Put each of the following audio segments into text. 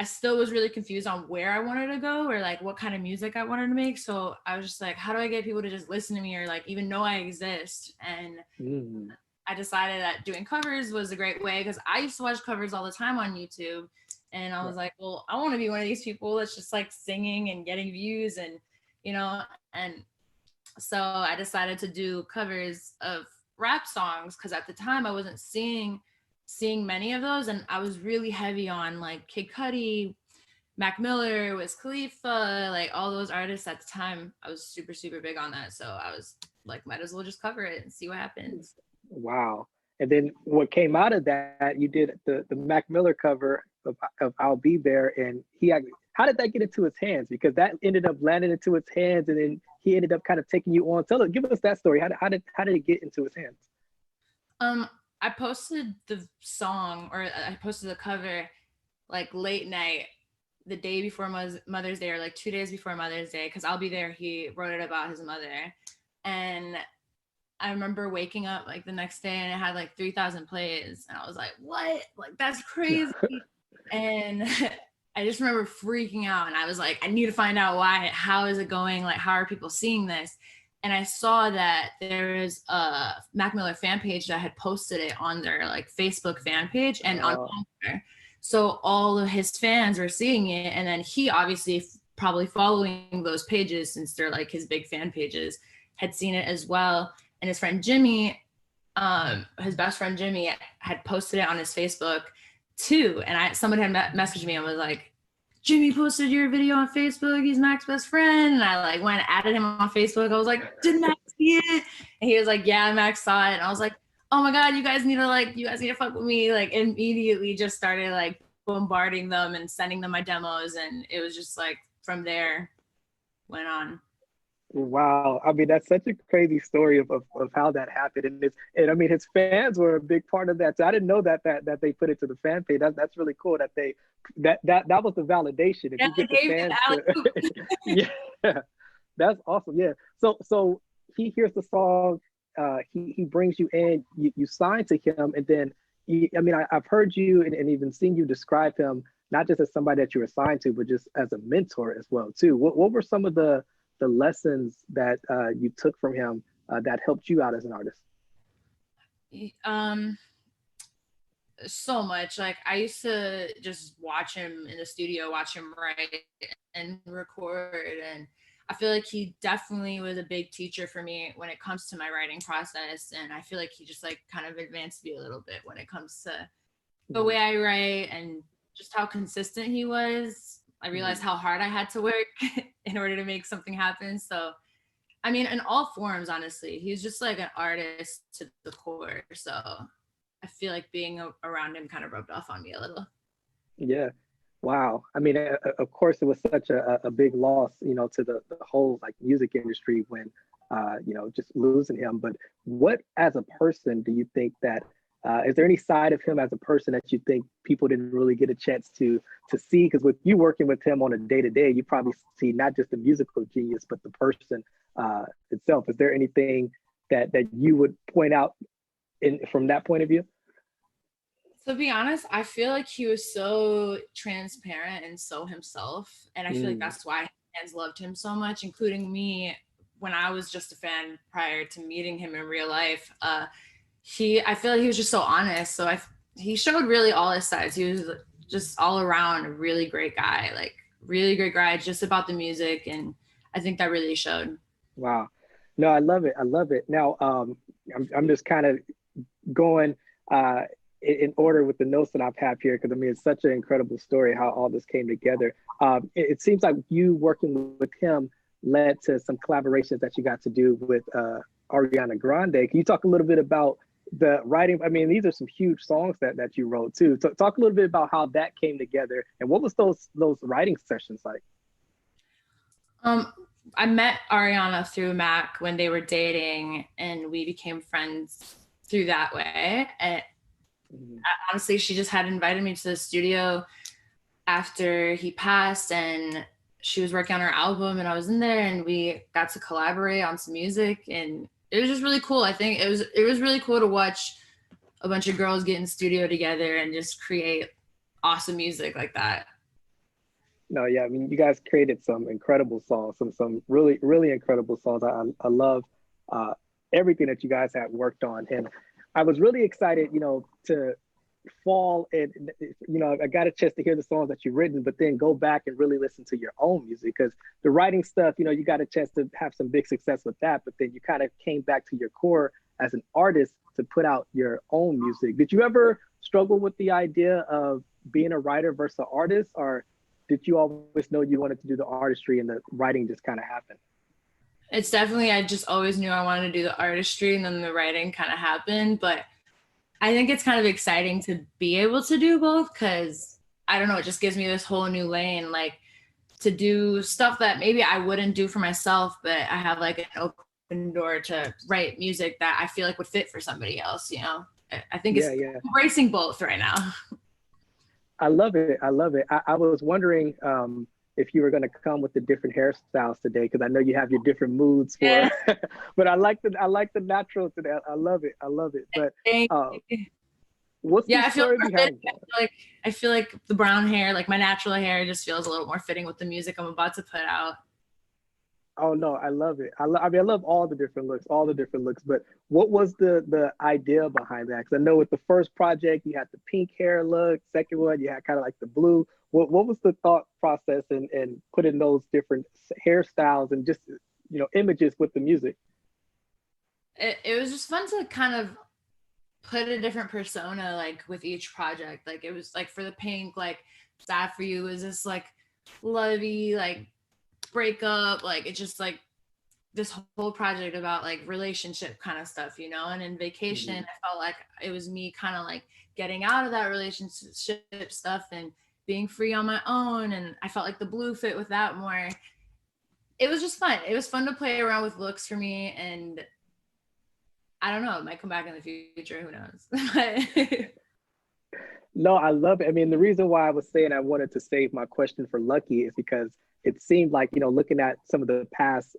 still was really confused on where I wanted to go or like what kind of music I wanted to make. So I was just like, how do I get people to just listen to me or like even know I exist? And I decided that doing covers was a great way because I used to watch covers all the time on YouTube. And I was like, well, I want to be one of these people that's just like singing and getting views and, and so I decided to do covers of rap songs because at the time I wasn't seeing many of those, and I was really heavy on like Kid Cudi, Mac Miller, Wiz Khalifa, like all those artists at the time. I was super, super big on that. So I was like, might as well just cover it and see what happens. Wow. And then what came out of that, you did the Mac Miller cover of I'll Be There. And how did that get into his hands? Because that ended up landing into his hands and then he ended up kind of taking you on. Give us that story. How did it get into his hands? I posted the song or I posted the cover like late night the day before Mother's Day or like 2 days before Mother's Day because I'll Be There, he wrote it about his mother. And I remember waking up like the next day and it had like 3,000 plays and I was like, what? Like that's crazy. And I just remember freaking out and I was like, I need to find out why. How is it going? Like, how are people seeing this? And I saw that there is a Mac Miller fan page that had posted it on their like Facebook fan page and on Twitter. So all of his fans were seeing it. And then he obviously probably following those pages since they're like his big fan pages had seen it as well. And his friend Jimmy, his best friend Jimmy had posted it on his Facebook too. And somebody had messaged me and was like, Jimmy posted your video on Facebook. He's Mac's best friend. And I like went and added him on Facebook. I was like, did Mac see it? And he was like, yeah, Mac saw it. And I was like, oh my God, you guys need to fuck with me. Like immediately just started like bombarding them and sending them my demos. And it was just like from there went on. Wow. I mean, that's such a crazy story of how that happened. And I mean, his fans were a big part of that. So I didn't know that they put it to the fan page. That's really cool that that was the validation. If you get the fans yeah, that's awesome. Yeah. So he hears the song, he brings you in, you sign to him, and then I mean, I've heard you and even seen you describe him not just as somebody that you were assigned to, but just as a mentor as well too. What were some of the lessons that you took from him that helped you out as an artist? So much. Like I used to just watch him in the studio, watch him write and record, and I feel like he definitely was a big teacher for me when it comes to my writing process. And I feel like he just like kind of advanced me a little bit when it comes to the way I write and just how consistent he was. I realized how hard I had to work in order to make something happen. So, I mean, in all forms, honestly, he's just like an artist to the core. So I feel like being around him kind of rubbed off on me a little. Yeah. Wow. I mean, of course, it was such a big loss, to the whole like music industry when, just losing him. But what, as a person, do you think that, is there any side of him as a person that you think people didn't really get a chance to see? Because with you working with him on a day-to-day, you probably see not just the musical genius, but the person itself. Is there anything that you would point out from that point of view? To be honest, I feel like he was so transparent and so himself. And I feel like that's why fans loved him so much, including me when I was just a fan prior to meeting him in real life. I feel like he was just so honest. So he showed really all his sides. He was just all around a really great guy, like really great guy, just about the music. And I think that really showed. Wow. No, I love it. I love it. Now, I'm just kind of going in order with the notes that I've had here, because I mean, it's such an incredible story how all this came together. It seems like you working with him led to some collaborations that you got to do with Ariana Grande. Can you talk a little bit about the writing? I mean, these are some huge songs that you wrote too. So talk a little bit about how that came together and what was those writing sessions like? I met Ariana through Mac when they were dating, and we became friends through that way. And honestly, she just had invited me to the studio after he passed, and she was working on her album, and I was in there, and we got to collaborate on some music, and it was just really cool. I think it was really cool to watch a bunch of girls get in the studio together and just create awesome music like that. No, yeah, I mean, you guys created some incredible songs, some really really incredible songs. I love uh, everything that you guys had worked on, and I was really excited, to fall and I got a chance to hear the songs that you've written, but then go back and really listen to your own music because the writing stuff, you got a chance to have some big success with that, but then you kind of came back to your core as an artist to put out your own music. Did you ever struggle with the idea of being a writer versus an artist, or did you always know you wanted to do the artistry and the writing just kind of happened? It's definitely, I just always knew I wanted to do the artistry and then the writing kind of happened. But I think it's kind of exciting to be able to do both because I don't know, it just gives me this whole new lane, like to do stuff that maybe I wouldn't do for myself, but I have like an open door to write music that I feel like would fit for somebody else, you know? I think it's Yeah, yeah. embracing both right now. I love it. I love it. I was wondering if you were going to come with the different hairstyles today, because I know you have your different moods for. Yeah. But I like the natural today. I love it. I love it. But uh, what's Yeah, the I feel story like behind that? I feel like the brown hair, like my natural hair, just feels a little more fitting with the music I'm about to put out. Oh no, I love it. I mean, I love all the different looks, all the different looks. But what was the idea behind that? Because I know with the first project you had the pink hair look. Second one you had kind of like the blue. What was the thought process and putting those different hairstyles and just images with the music? It was just fun to kind of put a different persona like with each project. Like it was like for the pink, like Sad for You was this like lovey, like breakup, like it's just like this whole project about like relationship kind of stuff, you know. And in Vacation, Mhm. I felt like it was me kind of like getting out of that relationship stuff and being free on my own. And I felt like the blue fit with that more. It was just fun. It was fun to play around with looks for me. And I don't know, it might come back in the future. Who knows? No, I love it. I mean, the reason why I was saying I wanted to save my question for Lucky is because it seemed like, looking at some of the past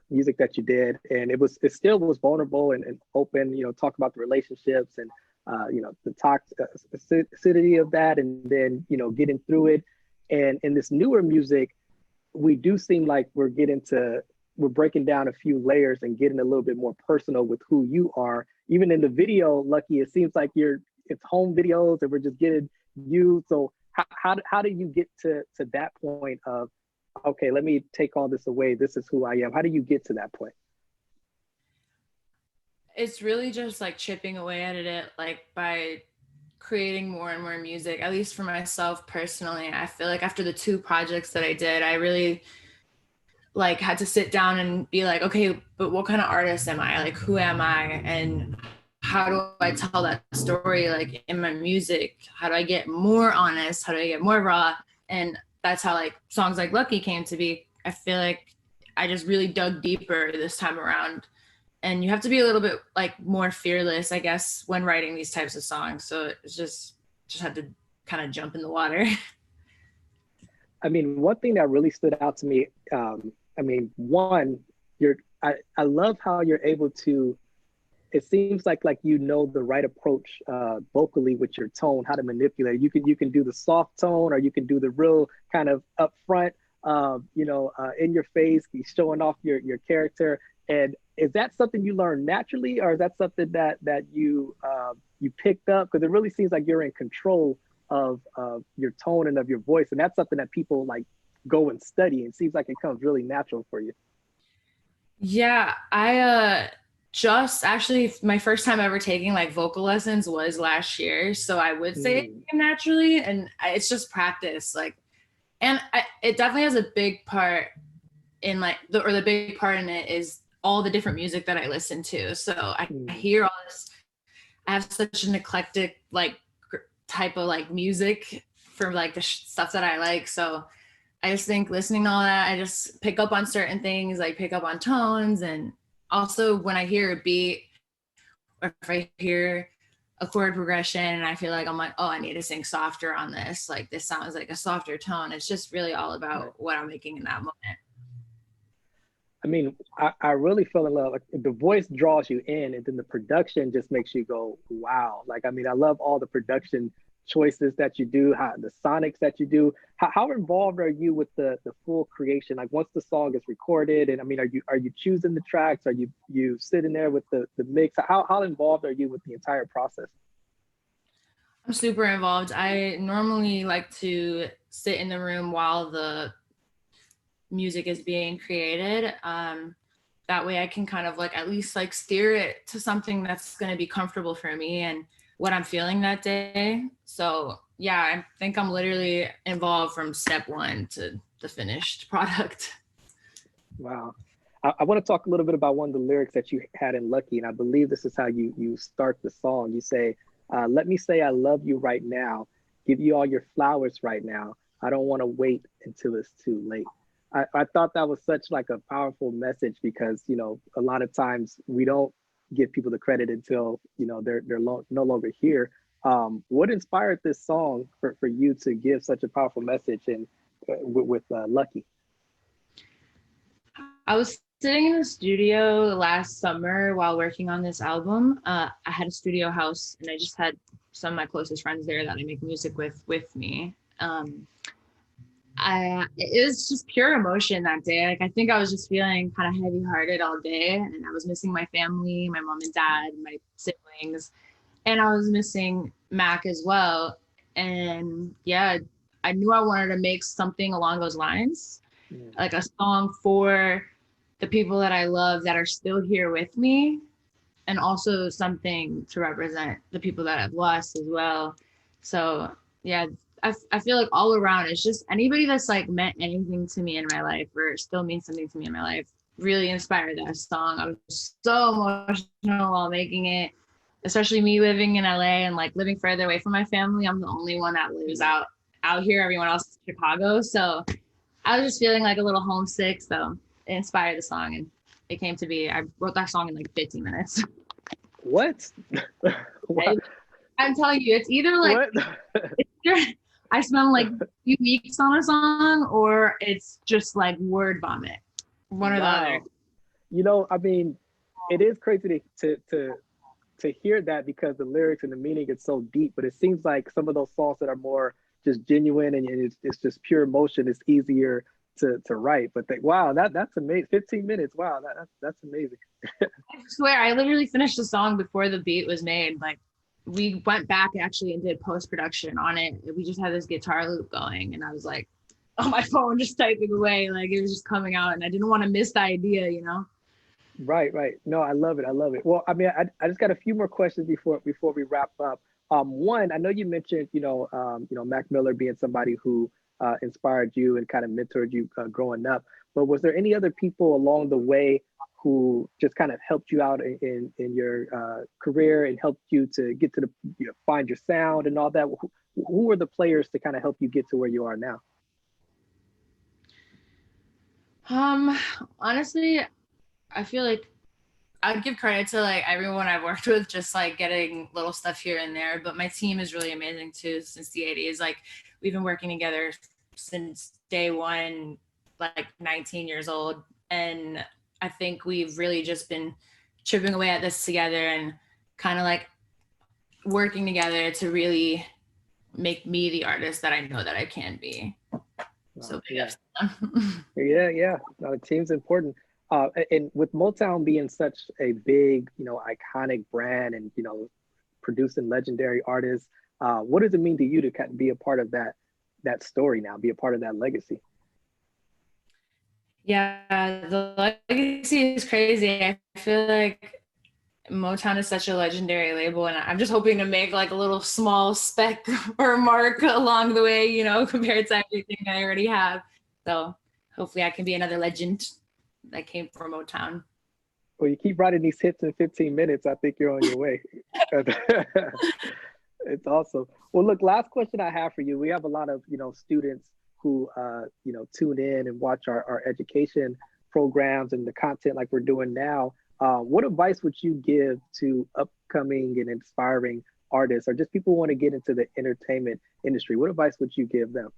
music that you did, and it still was vulnerable and open, talk about the relationships and, the toxicity of that, and then, getting through it. And in this newer music, we do seem like we're breaking down a few layers and getting a little bit more personal with who you are. Even in the video, Lucky, it seems like it's home videos and we're just getting you. So how do you get to that point of, okay, let me take all this away. This is who I am. How do you get to that point? It's really just like chipping away at it, like by creating more and more music, at least for myself personally. I feel like after the two projects that I did, I really like had to sit down and be like, okay, but what kind of artist am I? Like, who am I? And how do I tell that story like in my music? How do I get more honest? How do I get more raw? And that's how like songs like Lucky came to be. I feel like I just really dug deeper this time around. And you have to be a little bit like more fearless, I guess, when writing these types of songs. So it's just had to kind of jump in the water. I mean, one thing that really stood out to me, I mean, one, I love how you're able to, it seems like the right approach vocally with your tone, how to manipulate. You can do the soft tone, or you can do the real kind of upfront, in your face, showing off your character. And is that something you learned naturally, or is that something that you picked up? Because it really seems like you're in control of your tone and of your voice, and that's something that people like go and study. And it seems like it comes really natural for you. Yeah, I just actually my first time ever taking like vocal lessons was last year, so I would say it Mm, came naturally, and it's just practice. Like, and it definitely has a big part in like the big part in it is all the different music that I listen to. So I mm. hear all this. I have such an eclectic like type of like music for like the stuff that I like. So I just think listening to all that, I just pick up on certain things, like pick up on tones. And also when I hear a beat or if I hear a chord progression and I feel like I'm like, oh, I need to sing softer on this. Like this sounds like a softer tone. It's just really all Right. about what I'm making in that moment. I mean, I really fell in love. Like the voice draws you in, and then the production just makes you go, wow. Like, I mean, I love all the production choices that you do, how the sonics that you do. How involved are you with the full creation? Like once the song is recorded, and I mean, are you choosing the tracks? Are you sitting there with the mix? How involved are you with the entire process? I'm super involved. I normally like to sit in the room while the music is being created. That way I can kind of like at least like steer it to something that's going to be comfortable for me and what I'm feeling that day. So yeah, I think I'm literally involved from step one to the finished product. Wow. I want to talk a little bit about one of the lyrics that you had in Lucky, and I believe this is how you start the song. You say, "Let me say I love you right now, give you all your flowers right now. I don't want to wait until it's too late." I thought that was such like a powerful message because a lot of times we don't give people the credit until they're no longer here. What inspired this song for you to give such a powerful message and with Lucky? I was sitting in the studio last summer while working on this album. I had a studio house and I just had some of my closest friends there that I make music with me. It was just pure emotion that day. Like I think I was just feeling kind of heavy hearted all day, and I was missing my family, my mom and dad, my siblings, and I was missing Mac as well. And yeah, I knew I wanted to make something along those lines, Yeah. like a song for the people that I love that are still here with me, and also something to represent the people that I've lost as well. So yeah, I feel like all around it's just anybody that's like meant anything to me in my life or still means something to me in my life really inspired that song. I was so emotional while making it, especially me living in LA and like living further away from my family. I'm the only one that lives out here. Everyone else is in Chicago. So I was just feeling like a little homesick. So it inspired the song and it came to be. I wrote that song in like 15 minutes. What? What? I'm telling you, it's either like What? it's either I spend like a few weeks on a song or it's just like word vomit. One or the other. Wow. I mean, it is crazy to hear that because the lyrics and the meaning is so deep, but it seems like some of those songs that are more just genuine and it's just pure emotion is easier to write. But wow, that's amazing. 15 minutes. Wow, that's amazing. I swear, I literally finished the song before the beat was made. Like we went back actually and did post-production on it. We just had this guitar loop going and I was like on my phone just typing away. Like it was just coming out and I didn't want to miss the idea, you know? Right, right. No, I love it. I love it. Well, I mean, I just got a few more questions before we wrap up. One, I know you mentioned, Mac Miller being somebody who inspired you and kind of mentored you growing up. But was there any other people along the way who just kind of helped you out in your career and helped you to get to find your sound and all that? Who were the players to kind of help you get to where you are now? Um, Honestly, I feel like I'd give credit to like everyone I've worked with, just like getting little stuff here and there. But my team is really amazing too since the 80s. Like we've been working together since day one, like 19 years old. And I think we've really just been chipping away at this together and kind of like working together to really make me the artist that I know that I can be. So Yeah. Yeah. No, the team's important. And with Motown being such a big, iconic brand and, producing legendary artists, what does it mean to you to kind of be a part of that story now, be a part of that legacy? Yeah, the legacy is crazy. I feel like Motown is such a legendary label, and I'm just hoping to make like a little small speck or mark along the way, compared to everything I already have. So hopefully I can be another legend that came from Motown. Well, you keep writing these hits in 15 minutes. I think you're on your way. It's awesome. Well, look, last question I have for you. We have a lot of, students who, tune in and watch our education programs and the content like we're doing now. What advice would you give to upcoming and inspiring artists or just people who want to get into the entertainment industry? What advice would you give them?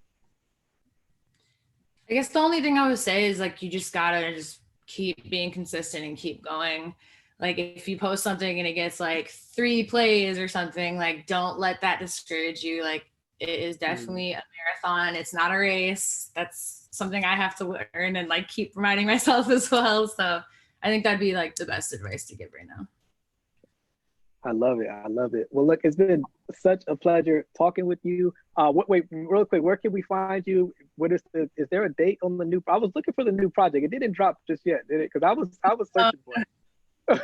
I guess the only thing I would say is like you just gotta just keep being consistent and keep going. Like if you post something and it gets like 3 plays or something, like don't let that discourage you. Like it is definitely a marathon. It's not a race. That's something I have to learn and like keep reminding myself as well. So I think that'd be like the best advice to give right now. I love it. I love it. Well, look, it's been such a pleasure talking with you. Wait, real quick, where can we find you? Is there a date on the new? I was looking for the new project. It didn't drop just yet, did it? Because I was searching for it.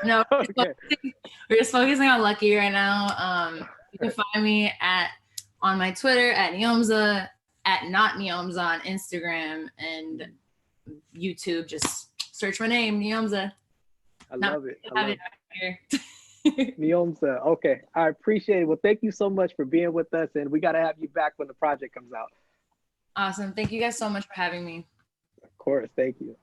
No, Okay. we're just focusing on Lucky right now. You can find me on my Twitter at NJOMZA, at not NJOMZA on Instagram and YouTube. Just search my name, NJOMZA. I love it. I love it here. NJOMZA. Okay, I appreciate it. Well, thank you so much for being with us, and we got to have you back when the project comes out. Awesome. Thank you guys so much for having me. Of course. Thank you.